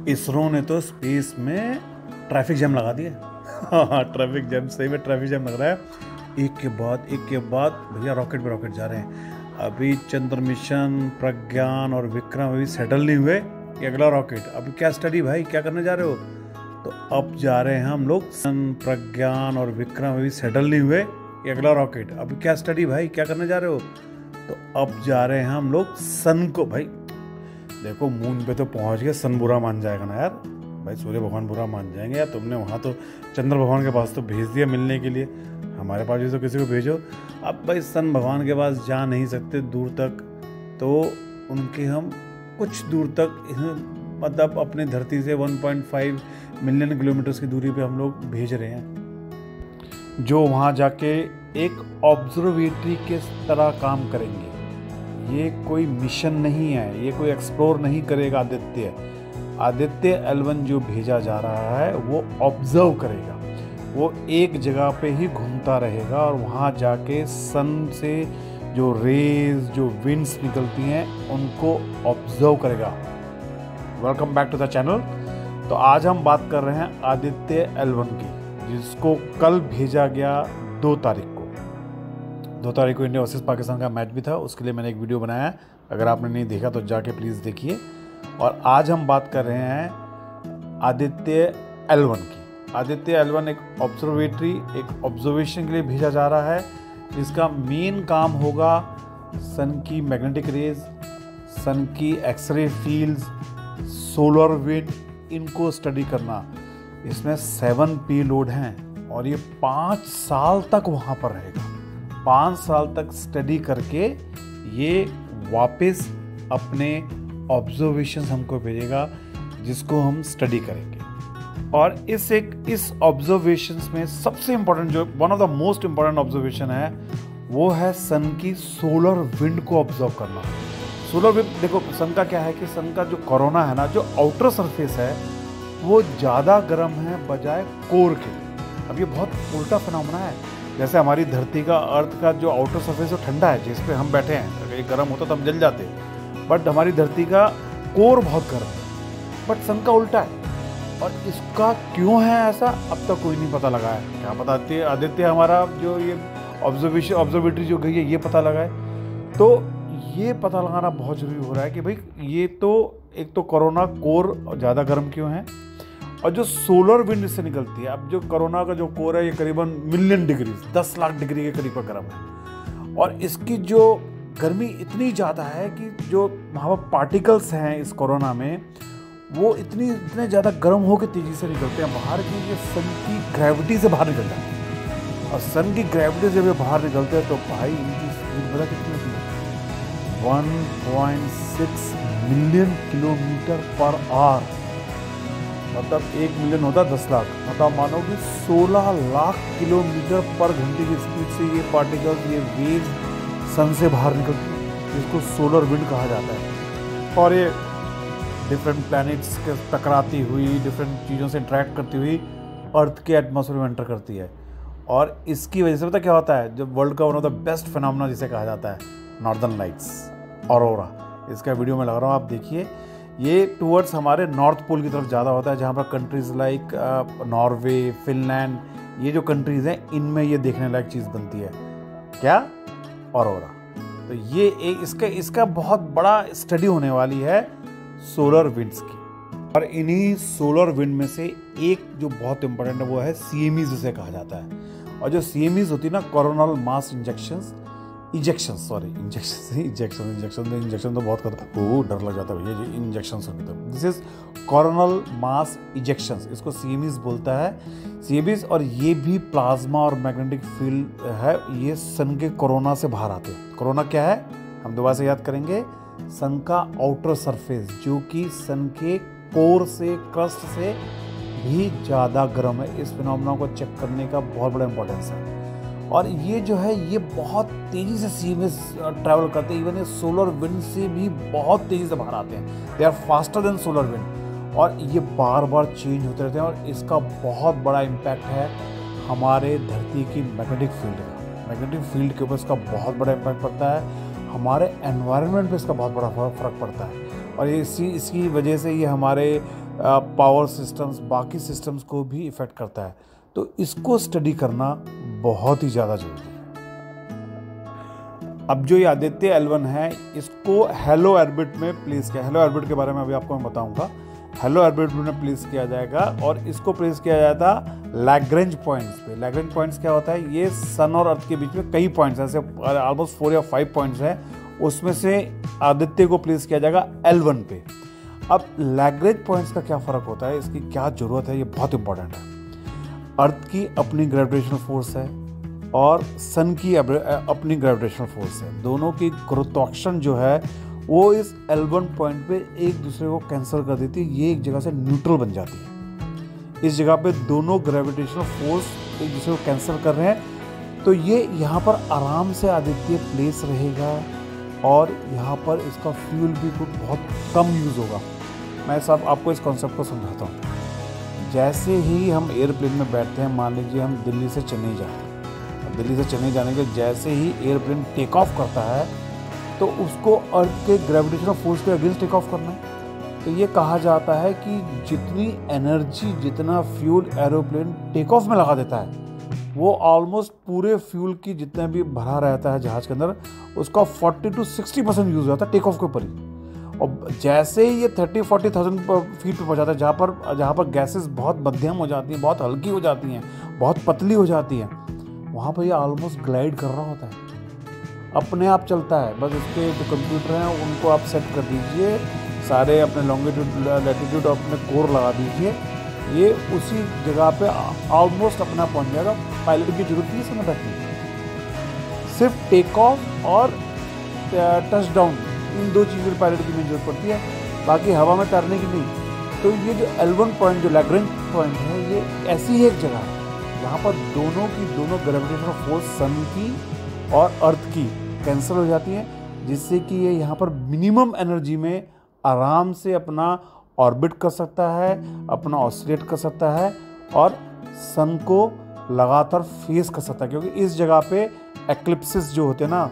इसरो ने तो स्पेस में ट्रैफिक जैम लगा दिया। हाँ, ट्रैफिक जैम, सही में ट्रैफिक जैम लग रहा है। एक के बाद भैया रॉकेट पे रॉकेट जा रहे हैं। अभी चंद्र मिशन, प्रज्ञान और विक्रम अभी सेटल नहीं हुए कि अगला रॉकेट। अभी क्या स्टडी भाई, क्या करने जा रहे हो? तो अब जा रहे हैं हम लोग प्रज्ञान और विक्रम अभी सेटल नहीं हुए कि अगला रॉकेट। अभी क्या स्टडी भाई, क्या करने जा रहे हो? तो अब जा रहे हैं हम लोग सन को। भाई देखो, मून पे तो पहुंच गए, सन बुरा मान जाएगा ना यार। भाई सूर्य भगवान बुरा मान जाएंगे यार। तुमने वहाँ तो चंद्र भगवान के पास तो भेज दिया मिलने के लिए, हमारे पास भी तो किसी को भेजो। अब भाई सन भगवान के पास जा नहीं सकते दूर तक, तो उनके हम कुछ दूर तक, मतलब अपने धरती से 1.5 मिलियन किलोमीटर्स की दूरी पे हम लोग भेज रहे हैं, जो वहाँ जाके एक ऑब्जर्वेटरी के तरह काम करेंगे। ये कोई मिशन नहीं है, ये कोई एक्सप्लोर नहीं करेगा आदित्य L1 जो भेजा जा रहा है वो ऑब्जर्व करेगा। वो एक जगह पे ही घूमता रहेगा और वहाँ जाके सन से जो रेज, जो विंड्स निकलती हैं, उनको ऑब्जर्व करेगा। Welcome back to the channel. तो आज हम बात कर रहे हैं आदित्य L1 की, जिसको कल भेजा गया 2 तारीख को। 2 तारीख को इंडिया वर्सेस पाकिस्तान का मैच भी था, उसके लिए मैंने एक वीडियो बनाया। अगर आपने नहीं देखा तो जाके प्लीज़ देखिए। और आज हम बात कर रहे हैं आदित्य L1 की। आदित्य L1 एक ऑब्जर्वेटरी, एक ऑब्जर्वेशन के लिए भेजा जा रहा है। इसका मेन काम होगा सन की मैग्नेटिक रेज, सन की एक्सरे फील्ड्स, सोलर विंड, इनको स्टडी करना। इसमें 7 पेलोड हैं और ये 5 साल तक वहाँ पर रहेगा। 5 साल तक स्टडी करके ये वापस अपने ऑब्जर्वेशंस हमको भेजेगा, जिसको हम स्टडी करेंगे। और इस ऑब्जर्वेशंस में सबसे इम्पोर्टेंट, जो one of the most important observation है, वो है सन की सोलर विंड को ऑब्जर्व करना। सोलर विंड, देखो सन का क्या है कि सन का जो कोरोना है ना, जो आउटर सरफेस है, वो ज़्यादा गर्म है बजाय कोर के। अब ये बहुत उल्टा फिनोमेना है। जैसे हमारी धरती का, अर्थ का जो आउटर सरफेस है ठंडा है, जिस पे हम बैठे हैं, अगर ये गर्म होता तो हम जल जाते, बट हमारी धरती का कोर बहुत गर्म है। बट सन का उल्टा है। और इसका क्यों है ऐसा, अब तक कोई नहीं पता लगा है। क्या पता आदित्य हमारा जो ये ऑब्जर्वेटरी जो गई है, ये पता लगा है। तो ये पता लगाना बहुत ज़रूरी हो रहा है कि भाई ये तो एक तो कोरोना कोर ज़्यादा गर्म क्यों है, और जो सोलर विंड इससे निकलती है। अब जो कोरोना का जो कोर है, ये करीबन मिलियन डिग्री, 10 लाख डिग्री के करीब गर्म है। और इसकी जो गर्मी इतनी ज़्यादा है कि जो वहाँ पर पार्टिकल्स हैं इस कोरोना में, वो इतने ज़्यादा गर्म होकर तेज़ी से निकलते हैं बाहर की, ये सन की ग्रेविटी से बाहर निकल जाते हैं। और सन की ग्रेविटी से जब ये बाहर निकलते हैं तो भाई इनकी स्पीड पता कितनी होती है? 1.6 मिलियन किलोमीटर पर आवर। मतलब 1 मिलियन होता है 10 लाख, मतलब मानो कि 16 लाख किलोमीटर पर घंटे की स्पीड से ये पार्टिकल्स, ये वेव्स सन से बाहर निकलती है, जिसको सोलर विंड कहा जाता है। और ये डिफरेंट प्लैनेट्स के टकराती हुई, डिफरेंट चीज़ों से इंटरेक्ट करती हुई अर्थ के एटमॉस्फेयर में एंटर करती है। और इसकी वजह से पता क्या होता है, जब वर्ल्ड का one of the best phenomena जिसे कहा जाता है, नॉर्दर्न लाइट्स, ऑरोरा। इसका वीडियो मैं लगा रहा हूँ, आप देखिए। ये टूवर्ड्स हमारे नॉर्थ पोल की तरफ ज़्यादा होता है, जहाँ पर कंट्रीज़ लाइक नॉर्वे, फिनलैंड, ये जो कंट्रीज़ हैं, इनमें ये देखने लायक चीज़ बनती है। क्या? ऑरोरा। तो ये इसका बहुत बड़ा स्टडी होने वाली है सोलर विंड्स की। और इन्हीं सोलर विंड में से एक जो बहुत इंपॉर्टेंट है, वो है CMEs जिसे कहा जाता है। और जो CMEs होती है ना, कोरोनल मास इंजेक्शन तो बहुत डर लग जाता है भैया जी, इंजेक्शन होते हैं। This is coronal mass injection, इसको CMEs बोलता है। CMEs, और ये भी प्लाज्मा और मैग्नेटिक फील्ड है, ये सन के कोरोना से बाहर आते हैं। कोरोना क्या है, हम दोबारा से याद करेंगे। सन का आउटर सरफेस, जो कि सन के कोर से, क्रस्ट से भी ज़्यादा गर्म है। इस फिनोमेना को चेक करने का बहुत बड़ा इंपॉर्टेंस है। और ये जो है, ये बहुत तेज़ी से CMEs ट्रैवल करते हैं। इवन ये सोलर विंड से भी बहुत तेज़ी से बाहर आते हैं। They are faster than solar wind. और ये बार बार चेंज होते रहते हैं। और इसका बहुत बड़ा इम्पैक्ट है हमारे धरती की मैग्नेटिक फील्ड का। मैग्नेटिक फील्ड के ऊपर इसका बहुत बड़ा इम्पैक्ट पड़ता है। हमारे एनवायरनमेंट पे इसका बहुत बड़ा फ़र्क पड़ता है। और इसकी वजह से ये हमारे पावर सिस्टम्स, बाकी सिस्टम्स को भी इफ़ेक्ट करता है। तो इसको स्टडी करना बहुत ही ज़्यादा ज़रूरी है। अब जो ये आदित्य L1 है, इसको हेलो ऑर्बिट में प्लेस किया। हेलो ऑर्बिट के बारे में अभी आपको मैं बताऊंगा। हेलो ऑर्बिट में प्लेस किया जाएगा और इसको प्लेस किया जाता लैग्रेंज पॉइंट्स पे। लैग्रेंज पॉइंट्स क्या होता है? ये सन और अर्थ के बीच में कई पॉइंट्स ऐसे ऑलमोस्ट 4 या 5 पॉइंट्स हैं, उसमें से आदित्य को प्लेस किया जाएगा L1 पे। अब लैग्रेंज पॉइंट्स का क्या फ़र्क होता है, इसकी क्या ज़रूरत है, ये बहुत इंपॉर्टेंट है। अर्थ की अपनी ग्रेविटेशनल फोर्स है और सन की अपनी ग्रेविटेशनल फोर्स है। दोनों की गुरुत्वाकर्षण जो है वो इस L1 पॉइंट पे एक दूसरे को कैंसिल कर देती है। ये एक जगह से न्यूट्रल बन जाती है। इस जगह पे दोनों ग्रेविटेशनल फोर्स एक दूसरे को कैंसिल कर रहे हैं, तो ये यहाँ पर आराम से आदित्य प्लेस रहेगा और यहाँ पर इसका फ्यूल भी बहुत कम यूज़ होगा। मैं सब आपको इस कॉन्सेप्ट को समझाता हूँ। जैसे ही हम एयरप्लेन में बैठते हैं, मान लीजिए हम दिल्ली से चेन्नई जाते हैं, दिल्ली से चेन्नई जाने के जैसे ही एयरप्लेन टेक ऑफ करता है तो उसको अर्थ के ग्रेविटेशनल फोर्स के अगेंस्ट टेक ऑफ करना है। तो ये कहा जाता है कि जितनी एनर्जी, जितना फ्यूल एरोप्लेन टेक ऑफ में लगा देता है, वो ऑलमोस्ट पूरे फ्यूल की जितना भी भरा रहता है जहाज़ के अंदर, उसका 40 to 60% यूज़ होता है टेक ऑफ के ऊपर ही। और जैसे ही ये 30-40,000 फीट पे पहुँच जाता है, जहाँ पर गैसेस बहुत मध्यम हो जाती हैं, बहुत हल्की हो जाती हैं, बहुत पतली हो जाती हैं, वहाँ पर ये ऑलमोस्ट ग्लाइड कर रहा होता है, अपने आप चलता है। बस इसके जो कंप्यूटर हैं उनको आप सेट कर दीजिए, सारे अपने लॉन्गिट्यूड लैटिट्यूड अपने कोर लगा दीजिए, ये उसी जगह पे ऑलमोस्ट अपना पहुँच जाएगा। पायलट की जरूरत नहीं है इसमें बैठने की, सिर्फ टेक ऑफ और टच डाउन, इन 2 चीज़ें पायलट की मेन जरूरत पड़ती है, बाकी हवा में तैरने की नहीं। तो ये जो L1 पॉइंट, जो लैग्रेंज पॉइंट है, ये ऐसी ही एक जगह है यहाँ पर दोनों ग्रेविटेशनल फोर्स सन की और अर्थ की कैंसिल हो जाती हैं, जिससे कि ये यहाँ पर मिनिमम एनर्जी में आराम से अपना ऑर्बिट कर सकता है, अपना ऑसिलेट कर सकता है और सन को लगातार फेस कर सकता है। क्योंकि इस जगह पे एक्लिप्सिस जो होते हैं ना,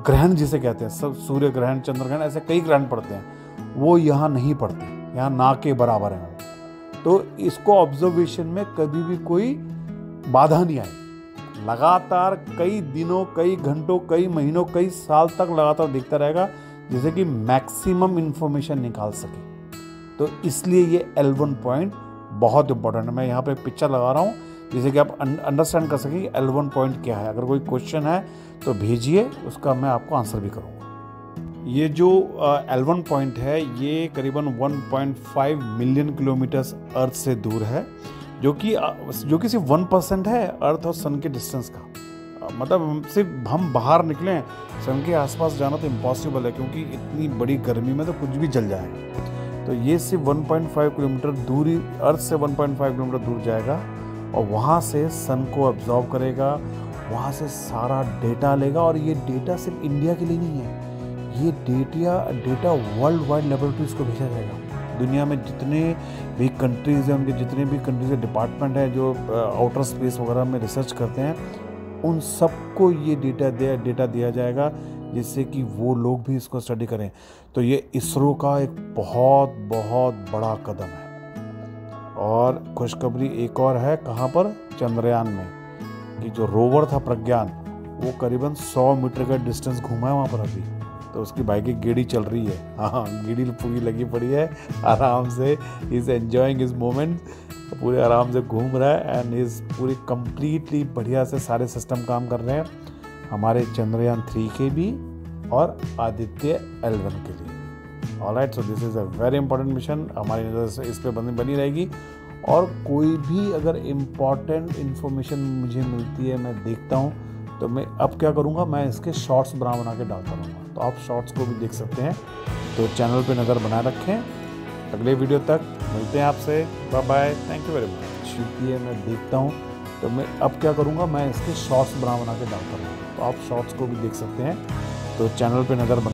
ग्रहण जिसे कहते हैं, सब सूर्य ग्रहण, चंद्र ग्रहण, ऐसे कई ग्रहण पड़ते हैं, वो यहाँ नहीं पड़ते, यहाँ ना के बराबर हैं। तो इसको ऑब्जर्वेशन में कभी भी कोई बाधा नहीं आई। लगातार कई दिनों, कई घंटों, कई महीनों, कई साल तक लगातार देखता रहेगा, जिससे कि मैक्सिमम इंफॉर्मेशन निकाल सके। तो इसलिए ये L1 पॉइंट बहुत इंपॉर्टेंट है। मैं यहाँ पे एक पिक्चर लगा रहा हूँ जिससे कि आप अंडरस्टैंड कर सकें कि L1 पॉइंट क्या है। अगर कोई क्वेश्चन है तो भेजिए, उसका मैं आपको आंसर भी करूँगा। ये जो L1 पॉइंट है, ये करीबन 1.5 मिलियन किलोमीटर अर्थ से दूर है, जो कि सिर्फ 1% है अर्थ और सन के डिस्टेंस का। मतलब सिर्फ हम बाहर निकलें, सन के आसपास जाना तो इम्पॉसिबल है, क्योंकि इतनी बड़ी गर्मी में तो कुछ भी जल जाएगा। तो ये सिर्फ 1.5 किलोमीटर दूरी, अर्थ से 1.5 किलोमीटर दूर जाएगा और वहाँ से सन को ऑब्जॉर्व करेगा, वहाँ से सारा डेटा लेगा। और ये डेटा सिर्फ इंडिया के लिए नहीं है, ये डेटा वर्ल्ड वाइड लेबोरेटरीज को भेजा जाएगा। दुनिया में जितने भी कंट्रीज़ हैं, उनके जितने भी कंट्रीज के डिपार्टमेंट हैं जो आउटर स्पेस वगैरह में रिसर्च करते हैं, उन सबको ये डेटा दिया जाएगा, जिससे कि वो लोग भी इसको स्टडी करें। तो ये इसरो का एक बहुत बहुत बड़ा कदम है। और खुशखबरी एक और है, कहाँ पर? चंद्रयान में, कि जो रोवर था प्रज्ञान, वो करीबन 100 मीटर का डिस्टेंस घूमा है वहाँ पर अभी। तो उसकी बाइक की गेड़ी चल रही है, हाँ गेड़ी पूरी लगी पड़ी है, आराम से इज़ एन्जॉइंग हिज मोमेंट, पूरे आराम से घूम रहा है एंड इज़ पूरी कंप्लीटली बढ़िया से सारे सिस्टम काम कर रहे हैं, हमारे चंद्रयान 3 के भी और आदित्य L1 के लिए। Alright, so this is a very important mission, हमारी नज़र से इस पर बनी रहेगी। और कोई भी अगर इम्पॉर्टेंट इन्फॉर्मेशन मुझे मिलती है, मैं देखता हूँ, तो मैं अब क्या करूँगा, मैं इसके शॉर्ट्स बना के डालता रहूँगा, तो आप शॉर्ट्स को भी देख सकते हैं। तो चैनल पे नज़र बनाए रखें। अगले वीडियो तक मिलते हैं आपसे, bye bye, thank you very much. शुक्रिया, मैं देखता हूँ, तो मैं अब क्या करूँगा, मैं इसके शॉर्ट्स बना के डालता रहूँगा, तो आप शॉर्ट्स को भी देख सकते हैं। तो चैनल पे नज़र